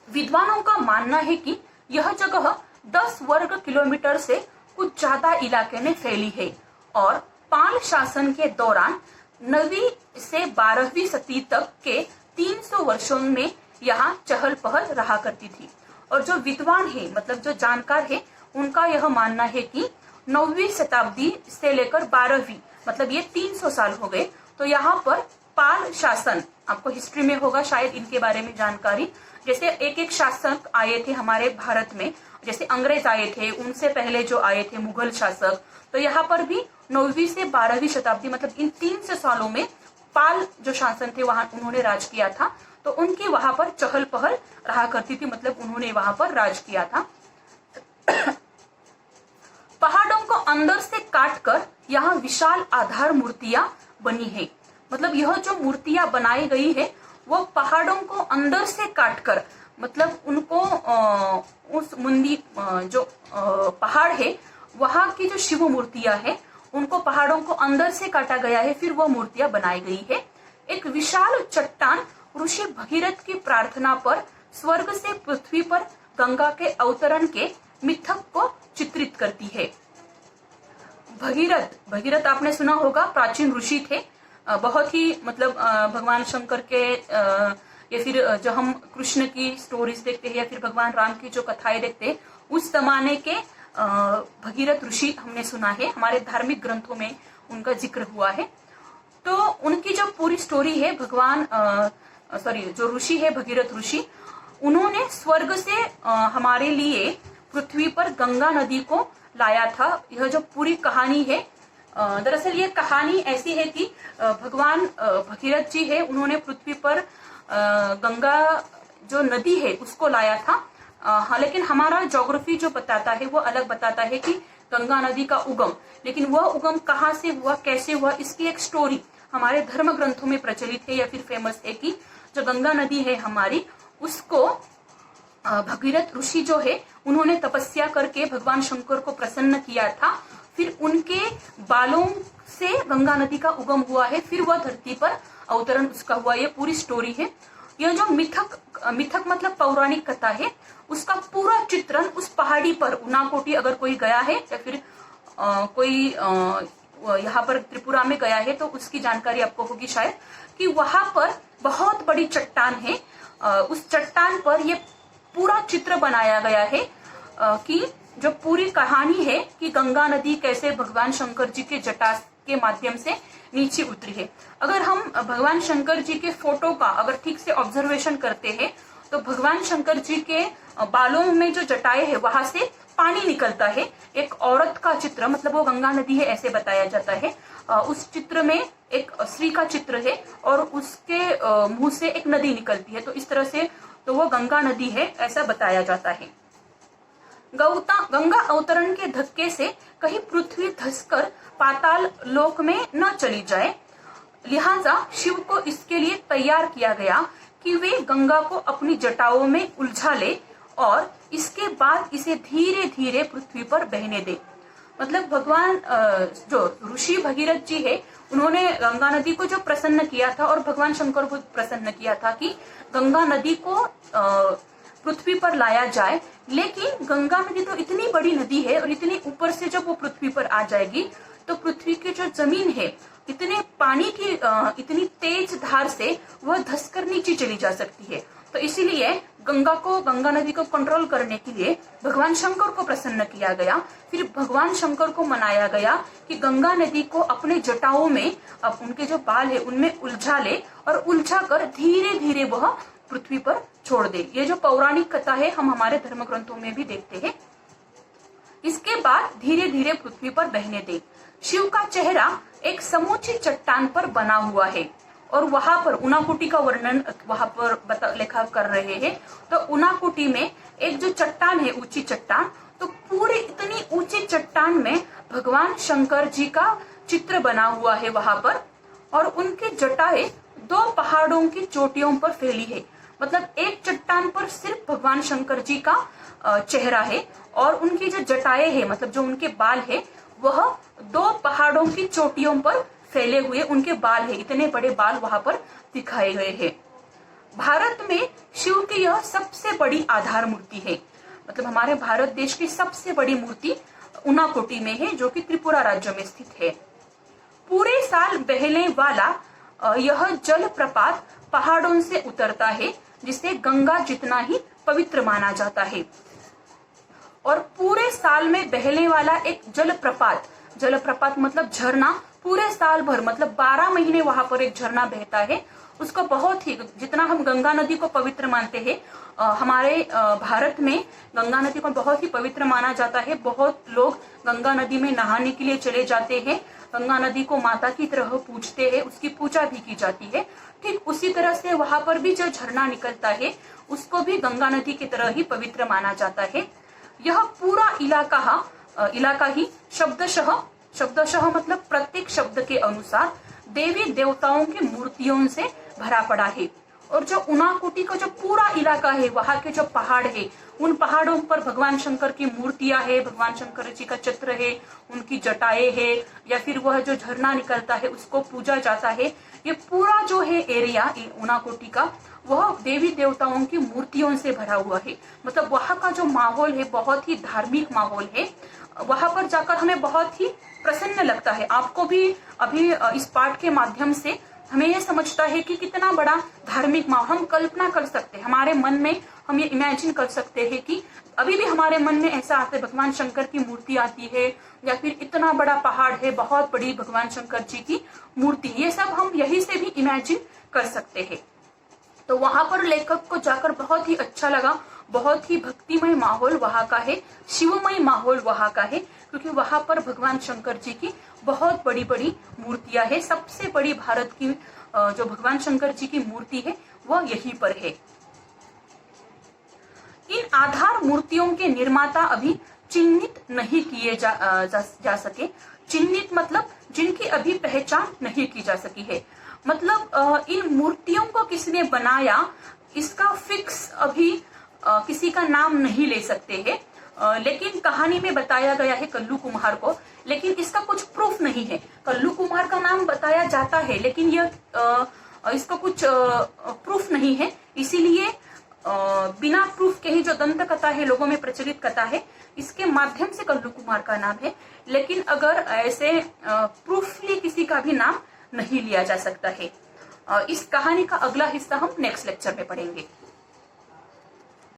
विद्वानों का मानना है कि यह जगह 10 वर्ग किलोमीटर से कुछ ज्यादा इलाके में फैली है और पाल शासन के दौरान 9वीं से 12वीं सदी तक के 300 वर्षों में यहाँ चहल पहल रहा करती थी। और जो विद्वान है, मतलब जो जानकार है, उनका यह मानना है कि 9वीं शताब्दी से लेकर 12वीं, मतलब ये 300 साल हो गए, तो यहाँ पर पाल शासन, आपको हिस्ट्री में होगा शायद इनके बारे में जानकारी, जैसे एक एक शासक आए थे हमारे भारत में, जैसे अंग्रेज आए थे, उनसे पहले जो आए थे मुगल शासक, तो यहाँ पर भी 9वीं से 12वीं शताब्दी, मतलब इन 300 सालों में पाल जो शासन थे वहां उन्होंने राज किया था, तो उनकी वहां पर चहल पहल रहा करती थी, मतलब उन्होंने वहां पर राज किया था। पहाड़ों को अंदर से काटकर यहाँ विशाल आधार मूर्तियां बनी है, मतलब यह जो मूर्तियां बनाई गई है वो पहाड़ों को अंदर से काटकर मतलब उनको उस मुंदी जो पहाड़ है वहां की जो शिव मूर्तियां है उनको पहाड़ों को अंदर से काटा गया है, फिर वो मूर्तियां बनाई गई है। एक विशाल चट्टान ऋषि भगीरथ की प्रार्थना पर स्वर्ग से पृथ्वी पर गंगा के अवतरण के मिथक को चित्रित करती है। भगीरथ आपने सुना होगा, प्राचीन ऋषि थे, बहुत ही मतलब भगवान शंकर के या फिर जो हम कृष्ण की स्टोरीज देखते हैं या फिर भगवान राम की जो कथाएं देखते हैं उस जमाने के भगीरथ ऋषि हमने सुना है, हमारे धार्मिक ग्रंथों में उनका जिक्र हुआ है। तो उनकी जो पूरी स्टोरी है जो ऋषि है भगीरथ ऋषि, उन्होंने स्वर्ग से हमारे लिए पृथ्वी पर गंगा नदी को लाया था। यह जो पूरी कहानी है, दरअसल ये कहानी ऐसी है कि भगवान भगीरथ जी है, उन्होंने पृथ्वी पर गंगा जो नदी है उसको लाया था। हाँ, लेकिन हमारा ज्योग्राफी जो बताता है वो अलग बताता है कि गंगा नदी का उगम, लेकिन वह उगम कहाँ से हुआ, कैसे हुआ, इसकी एक स्टोरी हमारे धर्म ग्रंथों में प्रचलित है या फिर फेमस है कि जो गंगा नदी है हमारी, उसको भगीरथ ऋषि जो है उन्होंने तपस्या करके भगवान शंकर को प्रसन्न किया था, फिर उनके बालों से गंगा नदी का उगम हुआ है, फिर वह धरती पर अवतरण उसका हुआ। ये पूरी स्टोरी है। यह जो मिथक मतलब पौराणिक कथा है, उसका पूरा चित्रण उस पहाड़ी पर उनाकोटी अगर कोई गया है या फिर कोई यहाँ पर त्रिपुरा में गया है तो उसकी जानकारी आपको होगी शायद, कि वहां पर बहुत बड़ी चट्टान है। उस चट्टान पर ये पूरा चित्र बनाया गया है कि जो पूरी कहानी है कि गंगा नदी कैसे भगवान शंकर जी के जटा के माध्यम से नीचे उतरी है। अगर हम भगवान शंकर जी के फोटो का अगर ठीक से ऑब्जर्वेशन करते हैं तो भगवान शंकर जी के बालों में जो जटाएं है वहां से पानी निकलता है। एक औरत का चित्र, मतलब वो गंगा नदी है ऐसे बताया जाता है। उस चित्र में एक स्त्री का चित्र है और उसके मुंह से एक नदी निकलती है, तो इस तरह से तो वो गंगा नदी है ऐसा बताया जाता है। गंगा अवतरण के धक्के से कहीं पृथ्वी धंसकर पाताल लोक में न चली जाए, लिहाजा शिव को इसके लिए तैयार किया गया कि वे गंगा को अपनी जटाओं में उलझा ले और इसके बाद इसे धीरे धीरे पृथ्वी पर बहने दे। मतलब भगवान जो ऋषि भगीरथ जी है उन्होंने गंगा नदी को जो प्रसन्न किया था और भगवान शंकर को प्रसन्न किया था कि गंगा नदी को पृथ्वी पर लाया जाए, लेकिन गंगा नदी तो इतनी बड़ी नदी है और इतनी ऊपर से जब वो पृथ्वी पर आ जाएगी तो पृथ्वी की जो जमीन है इतने पानी की इतनी तेज धार से वह धंसकर नीचे चली जा सकती है। तो इसीलिए गंगा नदी को कंट्रोल करने के लिए भगवान शंकर को प्रसन्न किया गया। फिर भगवान शंकर को मनाया गया कि गंगा नदी को अपने जटाओं में, अब उनके जो बाल है उनमें उलझा ले और उलझा कर धीरे धीरे वह पृथ्वी पर छोड़ दे। ये जो पौराणिक कथा है हम हमारे धर्म ग्रंथों में भी देखते हैं। इसके बाद धीरे धीरे पृथ्वी पर बहने दे। शिव का चेहरा एक समूची चट्टान पर बना हुआ है और वहां पर उनाकुटी का वर्णन वहां पर लेखक कर रहे हैं। तो उनाकुटी में एक जो चट्टान है, ऊंची चट्टान, तो पूरी इतनी ऊंची चट्टान में भगवान शंकर जी का चित्र बना हुआ है वहां पर, और उनकी जटाएं दो पहाड़ों की चोटियों पर फैली है। मतलब एक चट्टान पर सिर्फ भगवान शंकर जी का चेहरा है और उनकी जो जटाएं है, मतलब जो उनके बाल है, वह दो पहाड़ों की चोटियों पर फैले हुए उनके बाल है। इतने बड़े बाल वहां पर दिखाए गए हैं। भारत में शिव की यह सबसे बड़ी आधार मूर्ति है। मतलब हमारे भारत देश की सबसे बड़ी मूर्ति उनाकोटी में है, जो कि त्रिपुरा राज्य में स्थित है। पूरे साल बहने वाला यह जल प्रपात पहाड़ों से उतरता है, जिसे गंगा जितना ही पवित्र माना जाता है। और पूरे साल में बहने वाला एक जलप्रपात मतलब झरना, पूरे साल भर मतलब 12 महीने वहां पर एक झरना बहता है। उसको बहुत ही, जितना हम गंगा नदी को पवित्र मानते हैं, हमारे भारत में गंगा नदी को बहुत ही पवित्र माना जाता है। बहुत लोग गंगा नदी में नहाने के लिए चले जाते हैं, गंगा नदी को माता की तरह पूजते हैं, उसकी पूजा भी की जाती है। ठीक उसी तरह से वहां पर भी जो झरना निकलता है उसको भी गंगा नदी की तरह ही पवित्र माना जाता है। यह पूरा इलाका ही शब्दशः मतलब प्रत्येक शब्द के अनुसार देवी देवताओं की मूर्तियों से भरा पड़ा है और जो उनाकोटी का जो पूरा इलाका है, वहां के जो पहाड़ है, उन पहाड़ों पर भगवान शंकर की मूर्तियां है, भगवान शंकर जी का चित्र है, उनकी जटाएं है, या फिर वह जो झरना निकलता है उसको पूजा जाता है। ये पूरा जो है एरिया उनाकोटी का, वह देवी देवताओं की मूर्तियों से भरा हुआ है। मतलब वहां का जो माहौल है बहुत ही धार्मिक माहौल है। वहां पर जाकर हमें बहुत ही प्रसन्न लगता है। आपको भी अभी इस पाठ के माध्यम से हमें यह समझता है कि कितना बड़ा धार्मिक माहौल, हम कल्पना कर सकते हैं, हमारे मन में हम ये इमेजिन कर सकते हैं कि अभी भी हमारे मन में ऐसा आता है, भगवान शंकर की मूर्ति आती है, या फिर इतना बड़ा पहाड़ है, बहुत बड़ी भगवान शंकर जी की मूर्ति, ये सब हम यही से भी इमेजिन कर सकते हैं। तो वहां पर लेखक को जाकर बहुत ही अच्छा लगा। बहुत ही भक्तिमय माहौल वहां का है, शिवमय माहौल वहां का है, क्योंकि वहां पर भगवान शंकर जी की बहुत बड़ी बड़ी मूर्तियां है। सबसे बड़ी भारत की जो भगवान शंकर जी की मूर्ति है वह यहीं पर है। इन आधार मूर्तियों के निर्माता अभी चिन्हित नहीं किए जा सके। चिन्हित मतलब जिनकी अभी पहचान नहीं की जा सकी है। मतलब इन मूर्तियों को किसने बनाया, इसका फिक्स अभी किसी का नाम नहीं ले सकते हैं। लेकिन कहानी में बताया गया है कल्लू कुम्हार को, लेकिन इसका कुछ प्रूफ नहीं है। कल्लू कुम्हार का नाम बताया जाता है, लेकिन यह इसका कुछ प्रूफ नहीं है। इसीलिए बिना प्रूफ के ही जो दंत कथा है, लोगों में प्रचलित कथा है, इसके माध्यम से कल्लू कुमार का नाम है। लेकिन अगर ऐसे प्रूफली किसी का भी नाम नहीं लिया जा सकता है। इस कहानी का अगला हिस्सा हम नेक्स्ट लेक्चर में पढ़ेंगे।